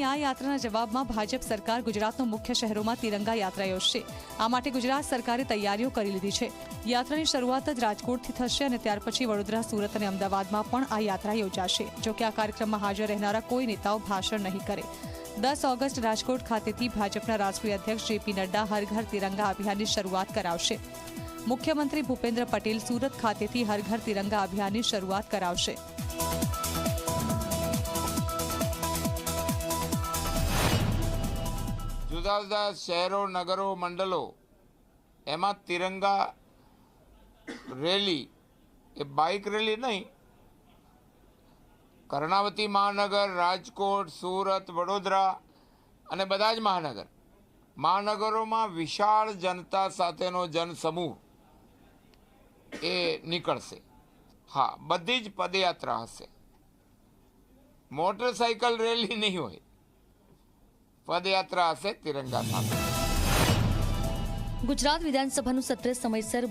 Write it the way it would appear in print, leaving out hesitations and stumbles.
ન્યાય યાત્રાના જવાબમાં ભાજપ સરકાર ગુજરાતના મુખ્ય શહેરોમાં તિરંગા યાત્રા યોજશે। આ માટે ગુજરાત સરકારે તૈયારીઓ કરી લીધી છે। યાત્રાની શરૂઆત જ રાજકોટથી થશે અને ત્યાર પછી વડોદરા, સુરત અને અમદાવાદમાં પણ આ યાત્રા યોજાશે। જો કે આ કાર્યક્રમમાં હાજર રહેનારા કોઈ નેતાઓ ભાષણ નહીં કરે। 10 ઓગસ્ટ રાજકોટ ખાતેથી ભાજપના રાષ્ટ્રીય અધ્યક્ષ જેપી નડ્ડા હર ઘર તિરંગા અભિયાનની શરૂઆત કરાવશે। મુખ્યમંત્રી ભૂપેન્દ્ર પટેલ સુરત ખાતેથી હર ઘર તિરંગા અભિયાનની શરૂઆત કરાવશે। जुदा जुदा शहरों, नगरों, मंडलों एमा तिरंगा रेली ए बाइक रेली नहीं, कर्णावती महानगर, राजकोट, सूरत, वडोदरा અને બધા જ મહાનગરોમાં વિશાળ જનતા સાથેનો જનસમૂહ એ નીકળશે। હા, બધી જ પદયાત્રા હશે, મોટરસાઇકલ રેલી નહીં હોય, પદયાત્રા હશે તિરંગા સાથે। ગુજરાત વિધાનસભાનું સત્ર સમયસર